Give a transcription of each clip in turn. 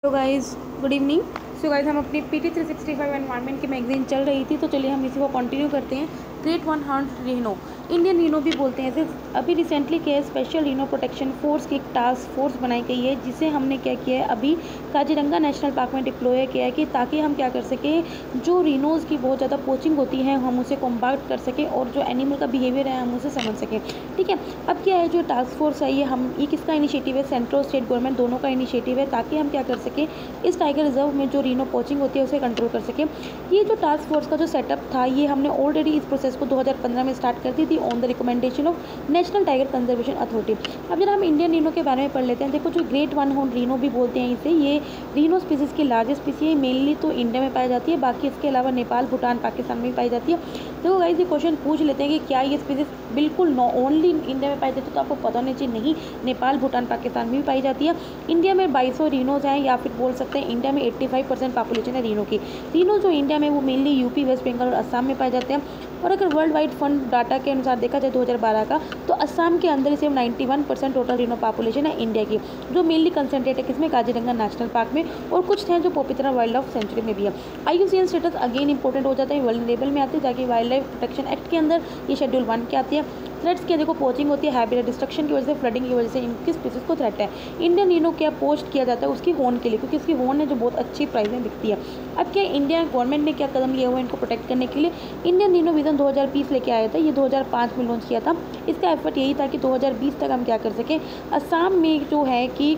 Hello guys, good evening. So guys, हम अपनी PT 365 environment की मैगजीन चल रही थी, तो चलिए हम इसी को कंटिन्यू करते हैं। Great one horn Reno, Indian Reno भी बोलते हैं इसे। अभी रिसेंटली क्या है, स्पेशल रीनो प्रोटेक्शन फोर्स की एक टास्क फोर्स बनाई गई है, जिसे हमने क्या किया है, अभी काजीरंगा नेशनल पार्क में डिप्लॉय किया है कि ताकि हम क्या कर सकें, जो रीनोज़ की बहुत ज़्यादा पोचिंग होती है हम उसे कॉम्बैक्ट कर सकें और जो एनिमल का बिहेवियर है हम उसे समझ सकें। ठीक है, अब क्या है, जो टास्क फोर्स है ये किसका इनिशिएटिव है? सेंट्रल स्टेट गवर्नमेंट दोनों का इनिशिएटिव है, ताकि हम क्या कर सकें, इस टाइगर रिजर्व में जो रीनो पोचिंग होती है उसे कंट्रोल कर सकें। ये जो टास्क फोर्स का जो सेटअप था, ये हमने ऑलरेडी इस प्रोसेस को 2015 में स्टार्ट कर दी थी on the recommendation of national tiger conservation authority. अब जरा हम इंडियन रीनो के बारे में पढ़ लेते हैं। देखो, जो ग्रेट वन हॉर्न रीनो भी बोलते हैं इसे, ये रीनो स्पीसीज की लार्जेस्ट स्पीसी है। मेनली तो इंडिया में पाई जाती है, बाकी इसके अलावा नेपाल, भूटान, पाकिस्तान में भी पाई जाती है। देखो गाइस, ये क्वेश्चन पूछ लेते हैं कि क्या ये स्पीसीज बिल्कुल नो ओनली इंडिया में पाई जाती है, तो आपको पता होना चाहिए नहीं, नेपाल, भूटान, पाकिस्तान में भी पाई जाती है। इंडिया में 2200 रीनोज हैं, या फिर बोल सकते हैं इंडिया में 85% पॉपुलेशन है रीनो की। रीनो जो इंडिया में वो मेनली यूपी, वेस्ट बंगाल और असम में पाए जाते हैं। और अगर वर्ल्ड वाइड फंड डाटा के अनुसार देखा जाए 2012 का, तो असम के अंदर सिर्फ 91% टोटल रीनो पॉपुलेशन है इंडिया की, जो मेनली कंसंट्रेट है किसमें? काजीरंगा नेशनल पार्क में, और कुछ हैं जो पवित्रा वाइल्ड लाइफ सेंचुरी में भी है। IUCN स्टेटस अगेन इंपॉर्टेंट हो जाता है, वल्नरेबल में आती है, जाकि वाइल्ड लाइफ प्रोटेक्शन एक्ट के अंदर ये शेड्यूल 1 के आती है। थ्रेट्स के देखो, पोचिंग होती है, हैबिटेट डिस्ट्रक्शन की वजह से, फ्लडिंग की वजह से इनकी स्पीसीज को थ्रेट है। इंडियन रीनो क्या पोस्ट किया जाता है उसकी होर्न के लिए, क्योंकि इसकी होर्न है जो बहुत अच्छी प्राइस में बिकती है। अब क्या इंडिया गवर्नमेंट ने क्या कदम लिया हुआ है इनको प्रोटेक्ट करने के लिए? इंडियन रीनो विजन 2020 लेके आया था, ये 2005 में लॉन्च किया था। इसका एफर्ट यही था कि 2020 तक हम क्या कर सकें, असम में जो है कि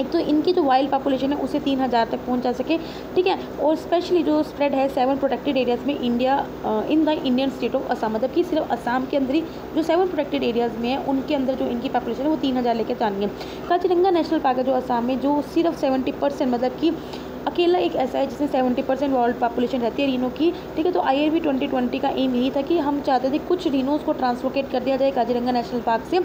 एक तो इनकी जो वाइल्ड पॉपुलेशन है उसे 3000 तक पहुंचा सके। ठीक है, और स्पेशली जो स्प्रेड है 7 प्रोटेक्टेड एरियाज़ में India in the Indian state of Assam, मतलब कि सिर्फ असम के अंदर ही जो 7 प्रोटेक्टेड एरियाज़ में है उनके अंदर जो इनकी पॉपुलेशन है वो 3000 लेकर जानी है। काजीरंगा नेशनल पार्क है जो असम में, जो सिर्फ 70%, मतलब कि अकेला एक ऐसा है जिसमें 70% वर्ल्ड पॉपुलेशन रहती है रीनो की। ठीक है, तो IRB 2020 का एम यही था कि हम चाहते थे कुछ रीनोज़ को ट्रांसलोकेट कर दिया जाए काजीरंगा नेशनल पार्क से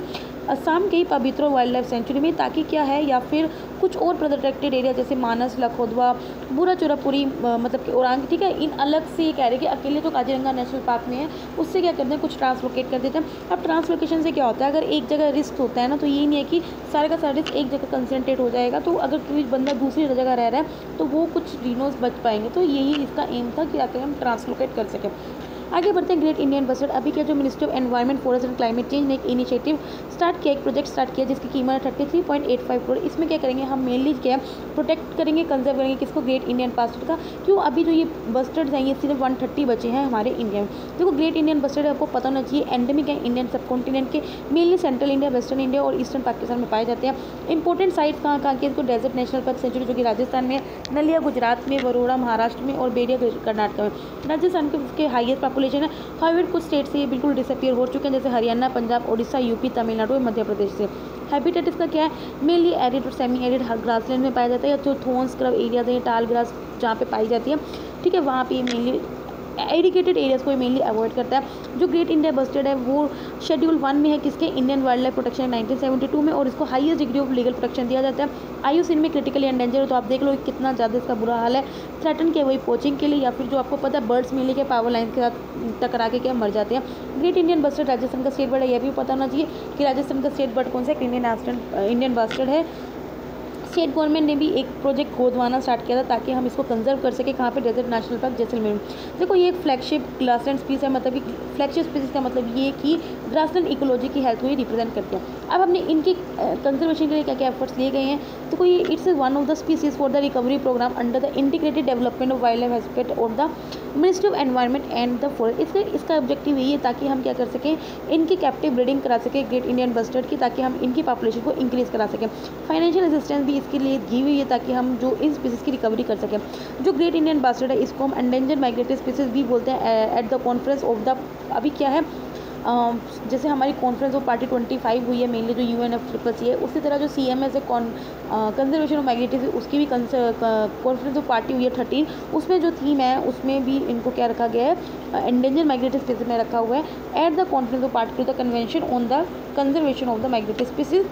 असम के ही पवित्र वाइल्ड लाइफ सेंचुरी में, ताकि क्या है, या फिर कुछ और प्रोटेक्टेड एरिया जैसे मानस, लखोदवा, बुरा चुरापुरी, मतलब कि औरांग, ठीक है, इन अलग से ये कह रहे हैं कि अकेले जो काजीरंगा नेशनल पार्क में है उससे क्या करते हैं, कुछ ट्रांसलोकेट कर देते हैं। अब ट्रांसलोकेशन से क्या होता है, अगर एक जगह रिस्क होता है ना, तो ये नहीं है कि सारे का सारा रिस्क एक जगह कंसनट्रेट हो जाएगा, तो अगर कोई बंदा दूसरी जगह रह रहा है तो वो कुछ रीनोज बच पाएंगे। तो यही इसका एम था कि आकर हम ट्रांसलोकेट कर सकें। आगे बढ़ते हैं, ग्रेट इंडियन बस्टर्ड। अभी क्या, जो ministry of environment, forest and climate change ने एक इनिशिएटिव स्टार्ट किया, एक प्रोजेक्ट स्टार्ट किया जिसकी कीमत है 33.85 करोड़। इसमें क्या करेंगे, हम मेनली क्या प्रोटेक्ट करेंगे, कंजर्व करेंगे किसको? ग्रेट इंडियन बस्टर्ड का। क्यों? अभी जो ये बस्टर्ड हैं ये सिर्फ 130 बचे हैं हमारे इंडिया में। देखो, ग्रेट इंडियन बस्टर्ड आपको पता होना चाहिए एंडेमिक है इंडियन सब कॉन्टिनेंट के, mainly central India, western India और ईस्टर्न पाकिस्तान में पाए जाते हैं। इंपॉर्टेंट साइट्स कहाँ की? इसको डेजर्ट नेशनल पार्क सेंचुरी जो कि राजस्थान में, नलिया गुजरात में, वरोड़ा महाराष्ट्र में और बेरिया कर्नाटक में। राजस्थान के हाईएस्ट पॉपुलेशन है। हाईवे कुछ स्टेट से ये बिल्कुल डिसअपियर हो चुके हैं, जैसे हरियाणा, पंजाब, ओडिशा, यूपी, तमिलनाडु और मध्य प्रदेश से। हैबिटेट इसका क्या है? मेनली एरिड और सेमी एरिड ग्रासलैंड में पाया जाता है, या जो थोन स्क्रब एरियाज हैं, टाल ग्रास जहाँ पे पाई जाती है। ठीक है, वहाँ पे मेनली एडिकेटेड एरियाज़ को मेनली अवॉइड करता है। जो ग्रेट इंडिया बस्टर्ड है वो शेड्यूल 1 में है, किसके? इंडियन वाइल्ड लाइफ प्रोटेक्शन 1972 में, और इसको highest degree of legal protection दिया जाता है। IUCN में क्रिटिकली एंडेंजर, तो आप देख लो कितना ज़्यादा इसका बुरा हाल है। थ्रेटन किया वही पोचिंग के लिए, या फिर जो आपको पता है बर्ड्स मिली के पावर लाइन के साथ टकरा के क्या मर जाते हैं। ग्रेट इंडियन बस्टर्ड राजस्थान का स्टेट बर्ड है, यह भी पता होना चाहिए कि राजस्थान का स्टेट बर्ड कौन सा है? इंडियन बस्टर्ड है। स्टेट गवर्नमेंट ने भी एक प्रोजेक्ट गोदवाना स्टार्ट किया था ताकि हम इसको कंजर्व कर सके। कहाँ पे? डेजर्ट नेशनल पार्क जैसलमेर में। देखो, ये एक फ्लैगशिप ग्रासलैंड स्पीसीज है, मतलब कि फ्लैगशिप स्पीसीज का मतलब ये कि ग्रासलैंड इकोलॉजी की हेल्थ को ये रिप्रेजेंट करते हैं। अब हमने इनकी कंजर्वेशन के लिए क्या क्या एफर्ट्स लिए गए हैं, तो कोई it's one of the species for the recovery programme under the integrated development of wild life aspect of the ministry of environment and the forest. इसका ऑब्जेक्टिव यही है ताकि हम क्या कर सकें, इनकी कैप्टिव ब्रीडिंग करा सकें ग्रेट इंडियन बस्टर्ड की, ताकि हम इनकी पॉपुलेशन को इंक्रीज़ करा सकें। फाइनेंशियल असिस्टेंस भी इसके लिए दी हुई है ताकि हम जो इन स्पीसीज की रिकवरी कर सकें। जो ग्रेट इंडियन बस्टर्ड है इसको हम एंडेंजर्ड माइग्रेटरी स्पीसीज भी बोलते हैं। Eight the conference of the, अभी क्या है, जैसे हमारी कॉन्फ्रेंस ऑफ पार्टी 25 हुई है मेनली जो UNFCCC है, उसी तरह जो CMS है कंजर्वेशन ऑफ माइग्रेटरी, उसकी भी कॉन्फ्रेंस ऑफ पार्टी हुई है 13। उसमें जो थीम है उसमें भी इनको क्या रखा गया है, एंडेंजर्ड माइग्रेटरी स्पीसीज में रखा हुआ है। At the conference of party to the convention on the conservation of the migratory species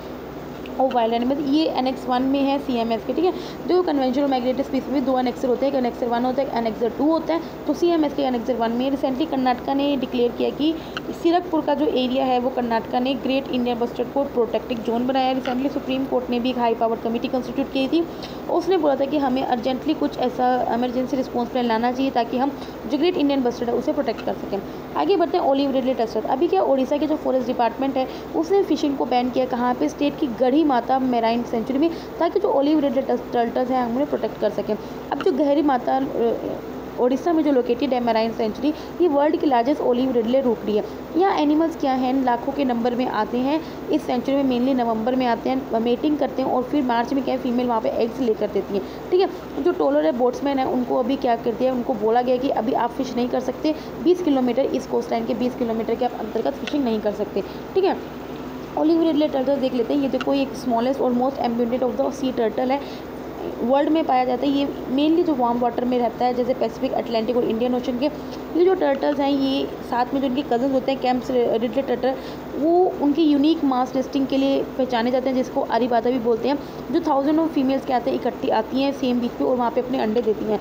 और वाइल्ड एनिमल, ये एनेक्स 1 में है CMS के, ठीक है। जो कन्वेंशनल माइग्रेटरी स्पीसीज में 2 एनेक्सर होते हैं, एक एनेक्सर 1 होता है, एक एनेक्सर 2 होता है। तो CMS के एनेक्सर 1 में रिसेंटली कर्नाटका ने डिक्लेयर किया कि सीरकपुर का जो एरिया है वो कर्नाटका ने ग्रेट इंडियन बस्टर्ड को प्रोटेक्टिव जोन बनाया है। रिसेंटली सुप्रीम कोर्ट ने भी एक हाई पावर कमेटी कंस्टिट्यूट की थी। उसने बोला था कि हमें अर्जेंटली कुछ ऐसा इमरजेंसी रिस्पॉन्स प्लान लाना चाहिए ताकि हम जो ग्रेट इंडियन बस्टर्ड है उसे प्रोटेक्ट कर सकें। आगे बढ़ते हैं ओलिव रिडले टर्टल। अभी क्या ओडिशा के जो फॉरेस्ट डिपार्टमेंट है उसने फिशिंग को बैन किया, कहाँ पे, स्टेट की गढ़ी माता मैराइन सेंचुरी में, ताकि जो ओलिव रिडले टर्टल्स हैं हम उन्हें प्रोटेक्ट कर सकें। अब जो गहरी माता ओडिशा में जो लोकेटेड है मैराइन सेंचुरी, ये वर्ल्ड की लार्जेस्ट ओलिव रिडले रोकड़ी है। यहाँ एनिमल्स क्या हैं, लाखों के नंबर में आते हैं इस सेंचुरी में। मेनली नवंबर में आते हैं, मेटिंग करते हैं और फिर मार्च में क्या है फीमेल वहाँ पे एग्स लेकर देती है, ठीक है। जो टोलर है बोट्समैन है उनको अभी क्या कर दिया है, उनको बोला गया कि अभी आप फिश नहीं कर सकते, 20 किलोमीटर इस कोस्ट लाइन के 20 किलोमीटर के आप अंतर्गत फिशिंग नहीं कर सकते, ठीक है। ओलिव रिडले टर्टल देख लेते हैं। ये देखो एक स्मॉलेस्ट और मोस्ट एम्ब्यूटेड ऑफ द सी टर्टल है, वर्ल्ड में पाया जाता है। ये मेनली जो वार्म वाटर में रहता है, जैसे पैसिफिक, अटलांटिक और इंडियन ओशन के। ये जो टर्टल्स हैं ये साथ में जो इनके कजन्स होते हैं कैम्प्स रिडले टर्टल, वो उनकी यूनिक मास नेस्टिंग के लिए पहचाने जाते हैं, जिसको आरीबादा भी बोलते हैं। जो 1000 ऑफ फीमेल्स क्या आते हैं, इकट्ठी आती हैं सेम बीच पे और वहाँ पे अपने अंडे देती हैं।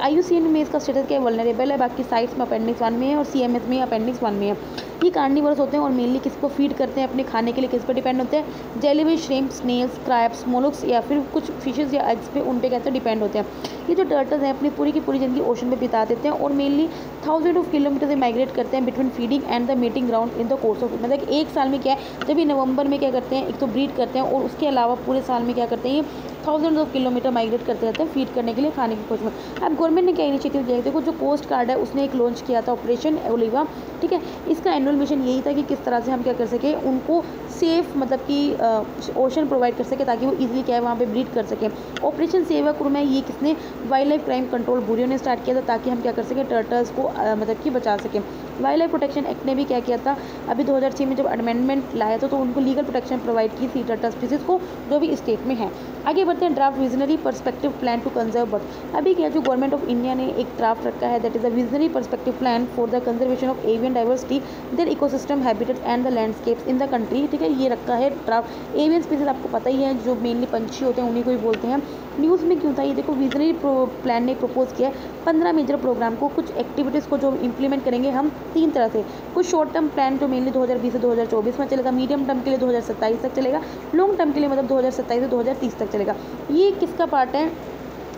IUCN में इसका स्टेटस क्या है, वल्नरेबल है। बाकी साइट्स में अपेंडिक्स 1 में है और CMS में अपेंडिक्स 1 में है। ये कार्निवोरस होते हैं और मेनली किसको फीड करते हैं, अपने खाने के लिए किस पर डिपेंड होते हैं, jellyfish, shrimp, snails, crabs, molluscs या फिर कुछ फिशेस या एग्स पे, उन पे कहते हैं डिपेंड होते हैं। ये जो टर्टल्स हैं अपनी पूरी की पूरी ज़िंदगी ओशन में बिता देते हैं और मेनली 1000 ऑफ किलोमीटर से माइग्रेट करते हैं between feeding and the meeting ground in the course of, मतलब एक साल में क्या है, जब ये नवंबर में क्या करते हैं, एक तो ब्रीड करते हैं और उसके अलावा पूरे साल में क्या करते हैं, ये 1000 ऑफ किलोमीटर माइग्रेट करते रहते हैं फीड करने के लिए, खाने की खोज में। अब गवर्नमेंट ने क्या इनिशिएटिव लिया है, देखो जो कोस्ट गार्ड है उसने एक लॉन्च किया था ऑपरेशन ओलिवा, ठीक है। इसका एनुअल मिशन यही था कि किस तरह से हम क्या कर सके, उनको सेफ मतलब कि ओशन प्रोवाइड कर सके ताकि वो इजीली क्या है वहाँ पे ब्रीड कर सकें। ऑपरेशन सेवा क्रू में ये किसने, wild life crime control bureau ने स्टार्ट किया था ताकि हम क्या कर सकें, टर्टल्स को मतलब कि बचा सकें। वाइल्ड लाइफ प्रोटेक्शन एक्ट ने भी क्या किया था, अभी 2006 में जब अमेंडमेंट लाया था तो उनको लीगल प्रोटेक्शन प्रोवाइड की सी टर्टल स्पीसीज को जो भी स्टेट में है। आगे बढ़ते हैं, draft visionary perspective plan to conserve bird. अभी क्या जो गवर्नमेंट ऑफ इंडिया ने एक ड्राफ्ट रखा है, that is a visionary perspective plan for the conservation of avian diversity, their ecosystem, habitats and the landscapes in the country, ठीक है। ये रखा है ड्राफ्ट। एवियन स्पीसीज आपको पता ही है, जो मेनली पंछी होते हैं उन्हीं को ही बोलते हैं। न्यूज़ में क्यों था ये, देखो विजनरी प्लान ने प्रपोज किया है 15 मेजर प्रोग्राम को, कुछ एक्टिविटीज़ को जो इंप्लीमेंट करेंगे हम 3 तरह से। कुछ शॉर्ट टर्म प्लान जो मेनली 2020 से 2024 में चलेगा, मीडियम टर्म के लिए 2027 तक चलेगा, लॉन्ग टर्म के लिए मतलब 2027 से 2030 तक चलेगा। ये किसका पार्ट है,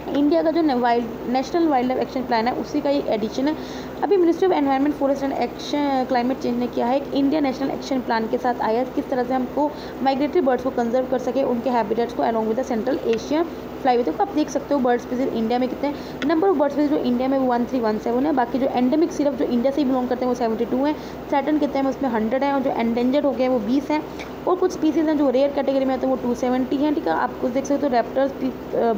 इंडिया का जो national wild life action plan है उसी का एक एडिशन है। अभी ministry of environment, forest and action climate change ने किया है एक इंडिया नेशनल एक्शन प्लान के साथ आया, किस तरह से हमको माइग्रेटरी बर्ड्स को कंजर्व कर सके, उनके हैबिटेट्स को along with the central Asia flyway. तो आप देख सकते हो बर्ड स्पीसीज इंडिया में कितने, नंबर ऑफ बर्ड स्पीसीज जो इंडिया में 1317 है। बाकी जो एंडेमिक सिर्फ जो इंडिया से ही बिलोंग करते हैं वो 72 हैं। थ्रेटन कितने हैं उसमें 100 हैं और जो एंडेंजर्ड हो गए हैं वो 20 हैं। और कुछ स्पीसीज हैं जो रेयर कैटेगरी में आते हैं वो 270 हैं, ठीक है। आप कुछ देख सकते हो, raptors,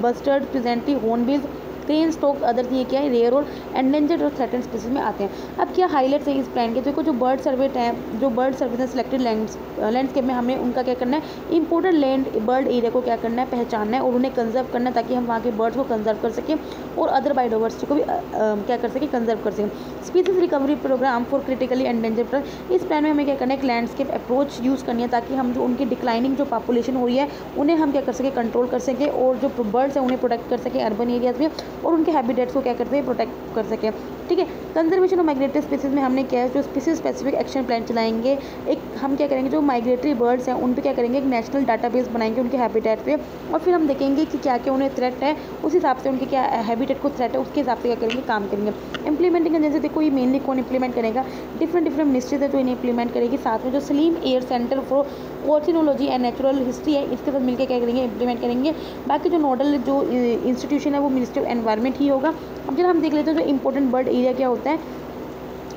bustard, प्रेजेंटी, hornbills, crane, stock, other ये क्या है रेयर और एंडेंजर्ड और थ्रेटन स्पीसीज में आते हैं। अब क्या हाईलाइट्स हैं इस प्लान के, देखो जो बर्ड सर्वे है, जो बर्ड सर्वे हैं सिलेक्टेड लैंडस्केप में हमें उनका क्या करना है, इंपोर्टेंट लैंड बर्ड एरिया को क्या करना है, पहचानना है और उन्हें कंजर्व करना है ताकि हम वहाँ के बर्ड्स को कंजर्व कर सकें और अदर बायोडाइवर्सिटी को भी क्या कर सकें, कंजर्व कर सकें। Species recovery programme for critically endangered bird, इस प्लान में हमें क्या करना है, एक लैंडस्केप अप्रोच यूज़ करनी है ताकि हम जो उनकी डिक्लाइनिंग जो पॉपुलेशन हो रही है उन्हें हम क्या कर सकें, कंट्रोल कर सकें और जो बर्ड्स हैं उन्हें प्रोटेक्ट कर सकें अर्बन एरियाज में और उनके हैबिटेट्स को क्या करते हैं, प्रोटेक्ट कर सकें, ठीक है। कंजर्वेशन ऑफ माइग्रेटरी स्पीसीज में हमने क्या है, जो स्पीसीज स्पेसिफिक एक्शन प्लान चलाएंगे। एक हम क्या करेंगे, जो माइग्रेटरी बर्ड्स हैं उन पे क्या करेंगे, एक नेशनल डाटाबेस बनाएंगे उनके हैबिटेट पे और फिर हम देखेंगे कि क्या क्या उन्हें थ्रेट है, उस हिसाब से उनके क्या हैबिटेट को थ्रेट है उसके हिसाब से क्या करेंगे, काम करेंगे। इंप्लीमेंटिंग जैसे देखो ये मेनली कौन इंप्लीमेंट करेगा, डिफरेंट मिनिस्ट्रीज है जो इन्हें इंप्लीमेंट करेगी। साथ में जो Salim Ali centre for ornithology and natural history है इसके साथ मिलकर क्या करेंगे, इंप्लीमेंट करेंगे। बाकी जो नोडल जो इंस्टीट्यूशन है वो मिनिस्ट्री ऑफ एनवायरनमेंट ही होगा। अब जब हम देख लेते हैं जो इंपॉर्टेंट बर्ड एरिया क्या होता है,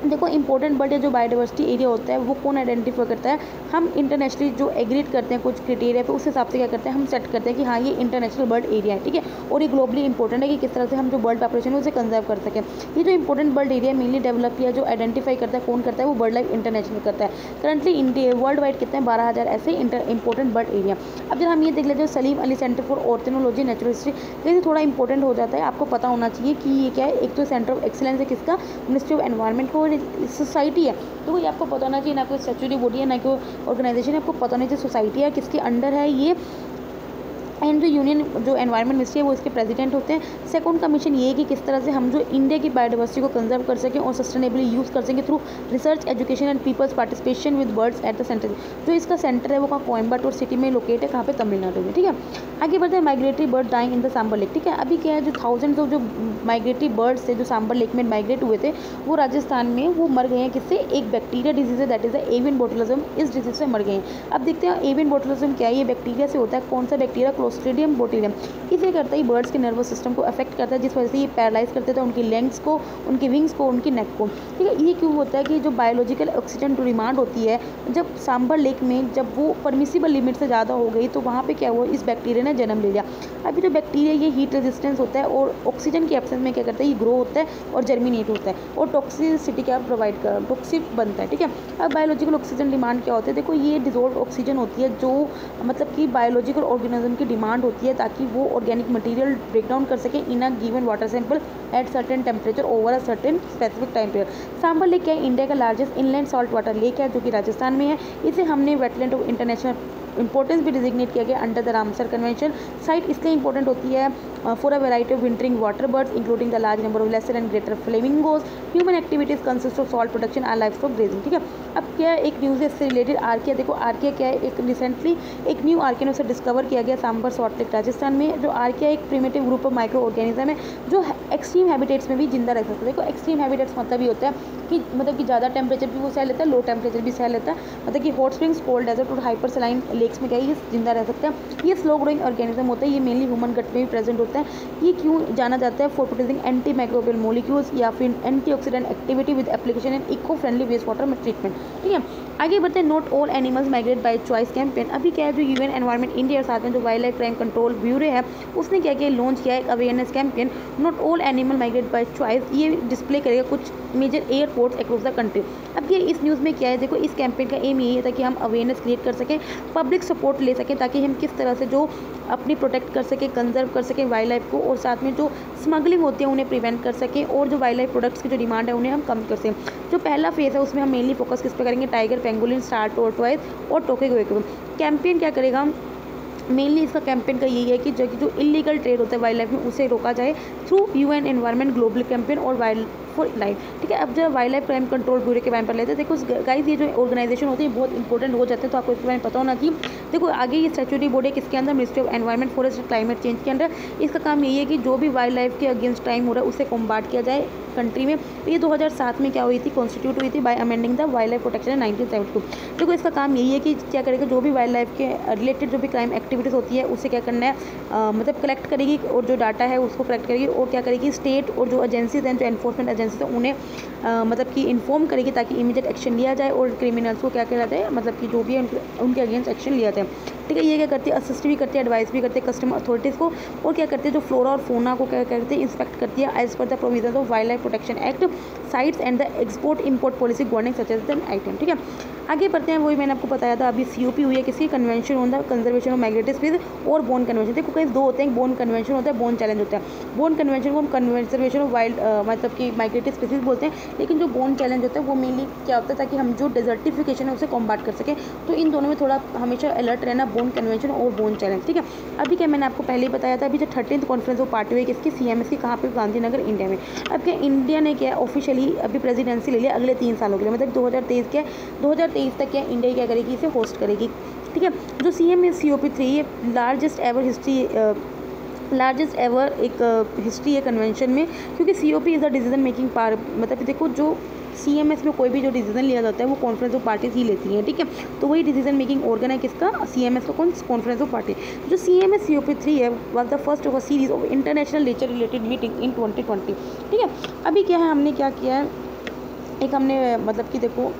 देखो इंपॉर्टेंट बर्ड या जो बायोडाइवर्सिटी एरिया होता है वो कौन आइडेंटिफाई करता है, हम इंटरनेशनली जो एग्रीड करते हैं कुछ क्राइटेरिया पे उस हिसाब से क्या करते हैं, हम सेट करते हैं कि हाँ ये इंटरनेशनल बर्ड एरिया है, ठीक है। और ये ग्लोबली इंपॉर्टेंट है कि किस तरह से हम जो बर्ड पॉपुलेशन है उसे कंजर्व कर सकें। ये जो important bird area mainly develop किया, जो आइडेंटिफाई करता है कौन करता है, वो बर्ड लाइफ इंटरनेशनल करता है। करंटली इंडिया वर्ल्ड वाइड कितने हैं, 12,000 ऐसे इंपॉर्टेंट बर्ड एरिया। अब जब हम ये देख लेते हैं Salim Ali centre for ornithology natural history, जैसे थोड़ा इंपॉर्टेंट हो जाता है, आपको पता होना चाहिए कि ये क्या है, एक तो सेंटर ऑफ एक्सीलेंस है किसका, मिनिस्ट्री ऑफ एनवायरनमेंट को, सोसाइटी है, तो कोई आपको पता होना चाहिए, ना कोई स्टैट्यूटरी बॉडी है, ना कोई ऑर्गेनाइजेशन है, आपको पता होना चाहिए सोसाइटी है किसके अंडर है ये। एंड जो यूनियन जो एनवायरनमेंट मिनिस्ट्री है वो इसके प्रेसिडेंट होते हैं। सेकंड का मिशन ये है कि किस तरह से हम जो इंडिया की बायोडाइवर्सिटी को कंजर्व कर सकें और सस्टेनेबली यूज़ कर सकें through research, education and peoples participation with birds at the centre. जो इसका सेंटर है वो कहाँ कोयम्बटूर सिटी में लोकेट है, कहाँ पे, तमिलनाडु में। ठीक है, आगे बढ़ते हैं migratory bird dying in the Sambhar lake. ठीक है, अभी क्या है, जो थाउजेंड्स ऑफ जो माइग्रेटरी बर्ड्स थे जो सांबर लेक में माइग्रेट हुए थे वो राजस्थान में वो मर गए हैं। किससे? एक बैक्टीरिया डिजीज है, that is the avian botulism. इस डिजीज से मर गए हैं। अब देखते हैं एवियन बोटुलिज्म क्या है। ये बैक्टीरिया से होता है। कौन सा बैक्टीरिया? Clostridium botulism. इसे करता है बर्ड्स के नर्वस सिस्टम को अफेक्ट करता है, जिस वजह से ये पैरालाइज करते थे उनकी लेग्स को, उनकी विंग्स को, उनकी नेक को। ठीक है, ये क्यों होता है कि जो बायोलॉजिकल ऑक्सीजन डिमांड होती है जब सांबर लेक में जब वो परमिसिबल लिमिट से ज़्यादा हो गई तो वहाँ पे क्या हुआ, इस बैक्टीरिया ने जन्म ले लिया। अभी जो बैक्टीरिया ये हीट रेजिस्टेंस होता है और ऑक्सीजन की एब्सेंस में क्या करता है, ये ग्रो होता है और जर्मिनेट होता है और टॉक्सिसिटी क्या प्रोवाइड कर टॉक्सिक बनता है। ठीक है, अब बायोलॉजिकल ऑक्सीजन डिमांड क्या होती है? देखो, ये डिजोल्व ऑक्सीजन होती है जो मतलब कि बायोलॉजिकल ऑर्गेनिज्म की डिमांड होती है ताकि वो ऑर्गेनिक मटेरियल ब्रेक डाउन कर सके in a given water sample at certain temperature over a certain specific time period. Sambhar lake क्या है? इंडिया का largest inland salt water lake है जो कि राजस्थान में है। इसे हमने वेटलैंड ऑफ इंटरनेशनल इंपॉर्टेंस भी डिजिग्नेट किया गया under the Ramsar convention. Site इसलिए इंपॉर्टेंट होती है for a variety of wintering water birds including the large number of lesser and greater flamingos. Human activities consist of salt production and life stock grazing. ठीक है, अब क्या है, एक news है इससे रिलेटेड आर्किया। देखो आर्किया क्या है, एक रिसेंटली एक न्यू आर्किया ने उसे डिस्कवर किया गया सांबर सॉल्ट लेक राजस्थान में। जो आर्किया एक primitive group of micro organism है जो एक्सट्रीम हैबिटेट्स में भी जिंदा रह सकता है। देखो एक्सट्रीम हैबिटेट्स मतलब ये होता है कि मतलब कि ज़्यादा टेम्परेचर भी वो सह लेता है, लो टेम्परेचर भी सह लेता है। मतलब कि हॉट स्प्रिंग्स, कोल्ड डेजर्ट और हाइपर सलाइन लेक्स में क्या है, ये जिंदा रह सकता है। ये स्लो ग्रोइंग ऑर्गेनिज्म होता है। ये मेनली ह्यूमन गट में भी प्रेजेंट होता है। ये क्यों जाना जाता है? For producing anti microbial molecules या फिर antioxidant activity with application in eco friendly waste water treatment. ठीक है, आगे बढ़ते हैं। Not all animals migrate by choice campaign. अभी क्या है, जो यूएन एनवायरनमेंट इंडिया और साथ में जो wild life crime control bureau है उसने क्या किया, लॉन्च किया एक awareness campaign not all animal migrate by choice. ये डिस्प्ले करेगा कुछ major airports across the country. अब ये इस न्यूज़ में क्या है, देखो इस कैंपेन का एम यही था कि हम अवेयरनेस क्रिएट कर सकें, पब्लिक सपोर्ट ले सकें ताकि हम किस तरह से जो अपनी प्रोटेक्ट कर सकें, कंजर्व कर सकें वाइल्ड लाइफ को और साथ में जो स्मगलिंग होती है उन्हें प्रिवेंट कर सकें और जो वाइल्ड लाइफ प्रोडक्ट्स की जो डिमांड है उन्हें हम कम कर सकें। जो पहला फेज़ है उसमें हम मेनली फोकस किस पे करेंगे, टाइगर, पेंगुलिन, स्टार टॉर्टोइस और टोकेगो। कैंपेन क्या करेगा, मेनली इसका कैंपेन का यही है कि जो इलीगल ट्रेड होता है वाइल्ड लाइफ में उसे रोका जाए through UN environment global campaign और वाइल्ड फॉर लाइफ। ठीक है, अब जब wild life crime control bureau के बारे में लेते हैं, देखो गाइस ये जो ऑर्गेनाइजेशन होती है बहुत इंपॉर्टेंट हो जाते हैं, तो आपको इसके बारे में पता होना चाहिए। देखो आगे ये स्टैट्यूटरी बॉडी है किसके अंदर, ministry of environment forest climate change के अंदर। इसका काम यही है कि जो भी वाइल्ड लाइफ के अगेंस्ट क्राइम हो रहा है उसे कॉम्बाट किया जाए कंट्री में। तो ये 2007 में क्या हुई थी, कॉन्स्टिट्यूट हुई थी bye amending the wild life protection in 1972। देखो इसका काम यही है कि क्या करेगा, जो भी वाइल्ड लाइफ के रिलेटेड जो भी क्राइम एक्टिविटीज़ होती है उसे क्या करना है, मतलब कलेक्ट करेगी और जो डाटा है उसको कलेक्ट करेगी और क्या करेगी, स्टेट और जो एजेंसीज हैं, जो एनफोर्समेंट एजेंसीज हैं उन्हें मतलब कि इन्फॉर्म करेगी ताकि इमीडिएट एक्शन लिया जाए और क्रिमिनल्स को क्या किया जाता है, मतलब कि जो भी है उनके अगेंस्ट एक्शन लिया जाए। ठीक है, ये क्या करती है, असिस्ट भी करती है, एडवाइस भी करती है कस्टमर अथॉरिटीज़ को और क्या करती है, जो फ्लोरा और फोना को क्या करते हैं, इंस्पेक्ट करती है as per the provision of wild life protection act, CITES and the export import policy governing such as an item. ठीक है, आगे बढ़ते हैं। वही मैंने आपको बताया था अभी COP हुई है किसी, convention on the conservation of migratory species और बोन कन्वेंशन। देखो कहीं दो होते हैं, बोन कन्वेंशन होता है, बोन चैलेंज होता है। बोन कन्वेंशन को हम कंजर्वेशन ऑफ वाइल्ड मतलब कि माइग्रेटरी स्पीसीज बोलते हैं, लेकिन जो बोन चैलेंज होता है वो मेनली क्या होता है ताकि हम जो डेजर्टिफिकेशन है उसे कॉम्बाट कर सकें। तो इन दोनों में थोड़ा हमेशा अलर्ट रहना, बोन कन्वेंशन और बोन चैलेंज। ठीक है, अभी क्या मैंने आपको पहले ही बताया था, अभी जो 13th कॉन्फ्रेंस ऑफ पार्टी हुई किसकी, CMS की, कहाँ पे, गांधीनगर, इंडिया में। अब क्या इंडिया ने क्या ऑफिशियली अभी प्रेसिडेंसी ले लिया अगले 3 सालों के लिए, मतलब 2023 तक क्या इंडिया क्या करेगी, इसे होस्ट करेगी। ठीक है, जो CMS COP3 ये लार्जेस्ट एवर एक हिस्ट्री है कन्वेंशन में, क्योंकि COP is the decision making power. मतलब देखो जो CMS में कोई भी जो डिसीजन लिया जाता है वो कॉन्फ्रेंस ऑफ पार्टीज ही लेती हैं। ठीक है, तो वही डिसीजन मेकिंग ऑर्गन है किसका, CMS का, कौन, कॉन्फ्रेंस ऑफ पार्टी। जो CMS COP3 है was the first of a series of international nature related meeting in 2020। ठीक है, अभी क्या है, हमने क्या किया है, एक हमने मतलब कि देखो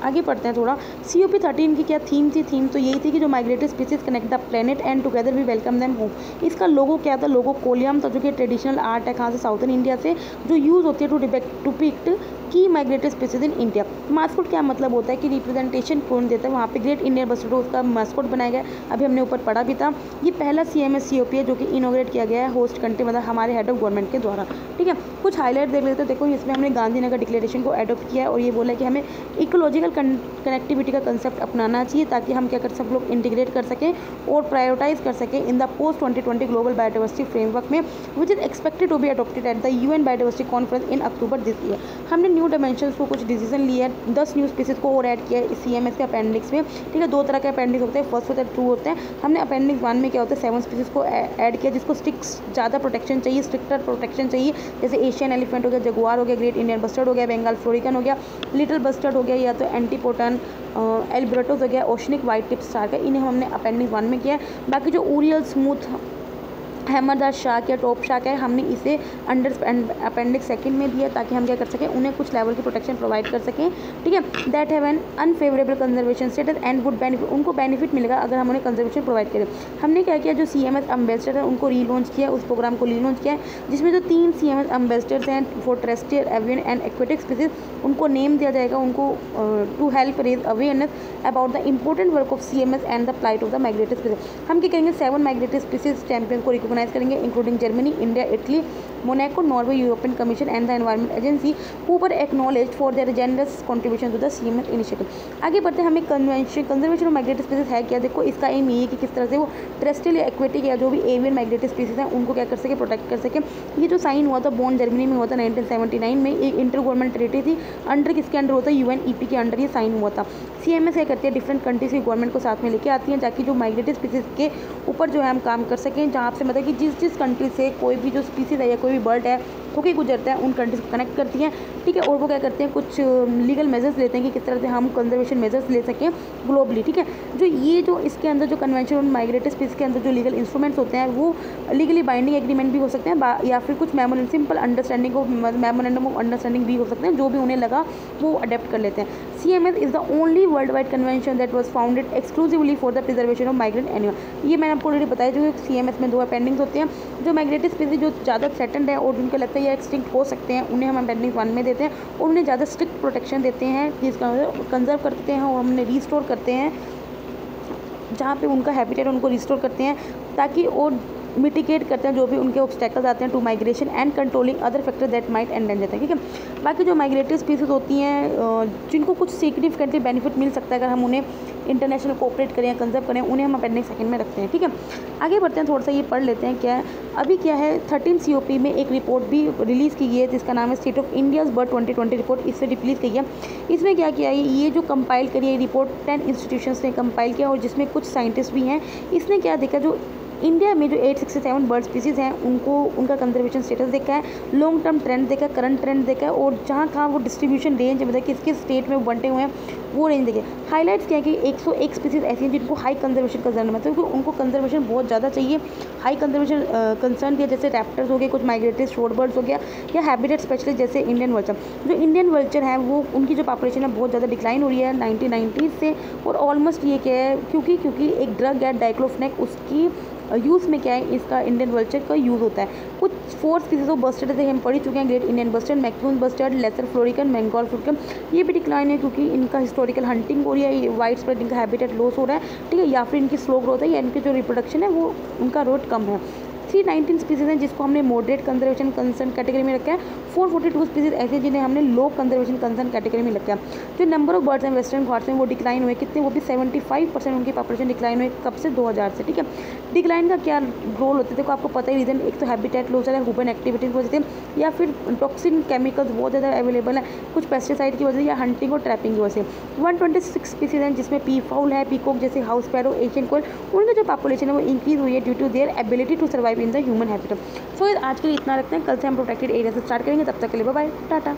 आगे पढ़ते हैं थोड़ा। COP13 की क्या थीम थी, थीम तो यही थी कि जो migratory species connect the planet and together we welcome them home. इसका लोगो क्या था, लोगो कोलियम था जो कि ट्रेडिशनल आर्ट है, कहाँ से, साउथर्न इंडिया से, जो यूज़ होती है टू डिपिक्ट की migratory species in India. Mascot क्या मतलब होता है कि रिप्रेजेंटेशन कौन देता है, वहाँ पे ग्रेट इंडियन बस्टर्ड उसका मास्कोट बनाया गया, अभी हमने ऊपर पढ़ा भी था। ये पहला CMS COP है जो कि इनोग्रेट किया गया है होस्ट कंट्री मतलब हमारे हेड ऑफ गवर्नमेंट के द्वारा। ठीक है, कुछ हाईलाइट देख लेते हैं। देखो इसमें हमने गांधीनगर डिक्लेरेशन को एडॉप्ट किया है और ये बोला है कि हमें इकोलॉजिकल कनेक्टिविटी का कंसेप्ट अपनाना चाहिए ताकि हम क्या कर सब लोग इंटीग्रेट कर सकें और प्रायोरिटाइज कर सकें in the post 2020 global biodiversity framework में which is expected to be adopted at the UN biodiversity conference in October this year. हमने न्यू डायमेंशंस को कुछ डिसीजन लिए है, 10 न्यू स्पीसीज को और ऐड किया है CMS के अपेंडिक्स में। ठीक है, 2 तरह के अपेंडिक्स होते हैं, फर्स्ट होता है 2 होते हैं। हमने अपेंडिक्स 1 में क्या होता है 7 स्पीसीज को ऐड किया जिसको ज़्यादा प्रोटेक्शन चाहिए, स्ट्रिक्टर प्रोटेक्शन चाहिए, जैसे एशियन एलिफेंट हो गया, जगुआर हो गया, ग्रेट इंडियन बस्टर्ड हो गया, बंगाल फ्लोरिकन हो गया, लिटिल बस्टर्ड हो गया, या तो एंटीपोटन एल्ब्रेटोस हो गया, ओशनिक वाइट टिप स्टार का, इन्हें हमने अपेंडिक्स 1 में किया है। बाकी जो उरियल स्मूथ हैमरदार शार्क या टॉप शार्क है हमने इसे अंडर अपेंडिक्स 2 में दिया ताकि हम क्या कर सकें उन्हें कुछ लेवल की प्रोटेक्शन प्रोवाइड कर सकें। ठीक है, that have an unfavourable conservation status and would benefit, उनको बेनिफिट मिलेगा अगर हम उन्हें कंजर्वेशन प्रोवाइड करें। हमने क्या किया, जो CMS एम्बेसडर है उनको रीलॉन्च किया, उस प्रोग्राम को रीलॉन्च किया है जिसमें जो 3 CMS एम्बेसडर्स हैं for terrestrial avian and aquatic species उनको नेम दिया जाएगा, उनको to help raise awareness about the important work of CMS and the plight of the migratory species. हम क्या करेंगे 7 माइग्रेटरी स्पीसीज चैंपियन को रिकॉग्नाइज करेंगे including Germany, India, Italy, Monaco, Norway, European commission and the environment agency who were acknowledged for their generous contribution to the CMS initiative. आगे बढ़ते हैं, हमें conservation of migratory species है क्या। देखो इसका एम ये है कि किस तरह से वो टेरेस्ट्रियल या एक्वेटिक या जो भी एवियन माइग्रेटरी स्पीसीज हैं उनको क्या कर सके, प्रोटेक्ट कर सके। ये जो साइन हुआ था बोन जर्मनी में हुआ था 1979 में, एक इंटर गवर्नमेंट ट्रीटी थी, अंडर किसके अंडर होता है UNEP के अंडर ये साइन हुआ था। CMS क्या करती है, डिफरेंट कंट्रीज की गवर्नमेंट को साथ में लेके आती हैं ताकि जो माइग्रेटरी स्पीसीज के ऊपर जो है हम काम कर सकें, जहाँ से मतलब कि जिस कंट्री से कोई भी जो स्पीसीज है या कोई भी बर्ड है होके गुजरता है उन कंट्रीज को कनेक्ट करती हैं। ठीक है, और वो क्या करते हैं कुछ लीगल मेजर्स लेते हैं कि किस तरह से हम कंजर्वेशन मेजर्स ले सकें ग्लोबली। ठीक है, जो इसके अंदर जो कन्वेंशन ऑन माइग्रेटरी स्पीसीज के अंदर जो लीगल इंस्ट्रूमेंट्स होते हैं वो लीगली बाइंडिंग एग्रीमेंट भी हो सकते हैं या फिर कुछ simple understanding of memorandum of understanding भी हो सकते हैं, जो भी उन्हें लगा वो अडेप्ट कर लेते हैं। CMS is the only world wide convention that was founded exclusively for the preservation of migrant animal. ये मैंने आपको ऑलरेडी बताया, जो CMS में 2 अपेंडिंग्स होते हैं, जो माइग्रेटरी स्पीसीज जो ज़्यादा थ्रेटन्ड है और जिनको लगता है ये एक्सटिंक्ट हो सकते हैं उन्हें हम अपेंडिक्स 1 में देते हैं और उन्हें ज़्यादा स्ट्रिक्ट प्रोटेक्शन देते हैं, जिसका कंजर्व करते हैं और हमने रिस्टोर करते हैं, जहाँ पे उनका हैबिटेट उनको रिस्टोर करते हैं ताकि और मिटिगेट करते हैं जो भी उनके ऑब्स्टेकल्स आते हैं to migration and controlling other factor that might endanger हैं। ठीक है, बाकी जो माइग्रेटरी स्पीसीज होती हैं जिनको कुछ सिग्निफिकेंटली बेनिफिट मिल सकता है अगर हम उन्हें इंटरनेशनल कोऑपरेट करें या कंजर्व करें, उन्हें हम अपेंडिक्स 2 में रखते हैं। ठीक है, आगे बढ़ते हैं, थोड़ा सा ये पढ़ लेते हैं क्या है अभी क्या है। 13 COP में एक रिपोर्ट भी रिलीज़ की गई है जिसका नाम है state of India's bird 2020 report, इससे रिलीज़ की है। इसमें क्या किया है, ये जो कंपाइल करी है रिपोर्ट 10 इंस्टीट्यूशंस ने कंपाइल किया और जिसमें कुछ साइंटिस्ट भी हैं। इसने क्या देखा, जो इंडिया में जो 867 बर्ड स्पीसीज़ हैं उनको उनका कंजर्वेशन स्टेटस देखा है, लॉन्ग टर्म ट्रेंड देखा है, करंट ट्रेंड देखा है और जहाँ कहाँ वो डिस्ट्रीब्यूशन रेंज मतलब किस किस स्टेट में वो बंटे हुए हैं वो रेंज देखे। हाईलाइट्स क्या है कि 101 स्पीसीज ऐसी हैं जिनको हाई कंजर्वेशन कंसर्न मतलब क्योंकि उनको कंजर्वेशन बहुत ज़्यादा चाहिए, हाई कंजर्वेशन कंसर्न दिया, जैसे रैप्टर्स हो गए, कुछ माइग्रेटरी शोर बर्ड्स हो गया या हैबिटेट स्पेशलिस्ट जैसे इंडियन वल्चर। जो इंडियन वल्चर है वो उनकी जो पॉपुलेशन है बहुत ज़्यादा डिक्लाइन हो रही है 1990 से और ऑलमोस्ट ये क्या है क्योंकि एक ड्रग है डाइक्लोफेनेक उसकी यूज़ में क्या है इसका इंडियन वल्चर का यूज़ होता है। कुछ 4 स्पीसीज ऑफ बस्टर्ड जैसे हम पढ़ चुके हैं, great Indian bustard, MacQueen bustard, lesser florican, Bengal florican, ये भी डिक्लाइन है क्योंकि इनका हिस्टोरिकल हंटिंग हो रही है, वाइड स्प्रेड इनका हैबिटेट लॉस हो रहा है। ठीक है, या फिर इनकी स्लो ग्रोथ है या इनकी जो रिप्रोडक्शन है वो उनका रेट कम है। 319 स्पीसीज हैं जिसको हमने मॉडरेट कंजर्वेशन कंसर्न कैटेगरी में रखा है। 442 स्पीसीज ऐसे जिन्हें हमने लो कंजर्वेशन कंसर्न कैटेगरी में रखा है। जो नंबर ऑफ बर्ड्स हैं वेस्टर्न घाट्स में वो डिक्लाइन हुए कितने, वो भी 75% उनकी पॉपुलेशन डिक्लाइन हुए कब से 2000 से। ठीक है, डिक्लाइन का क्या रोल होता है देखो आपको पता ही, रीजन एक तो हैबिटेट लॉस है, ह्यूमन एक्टिविटी की वजह से या फिर टॉक्सिन केमिकल्स बहुत ज़्यादा अवेलेबल है, कुछ पेस्टिसाइड की वजह से या हंटिंग और ट्रैपिंग की वजह से। 126 स्पीसीज हैं जिसमें पी फाउल है, पीकॉक जैसे हाउस स्पैरो, एशियन कोयल, उनकी जो पॉपुलेशन है वो इंक्रीज हुई है due to their ability to survive in the human habitat. So आज के लिए इतना रखते हैं, कल से हम प्रोटेक्टेड एरिया से स्टार्ट करेंगे, तब तक के लिए बाय बाय, टाटा।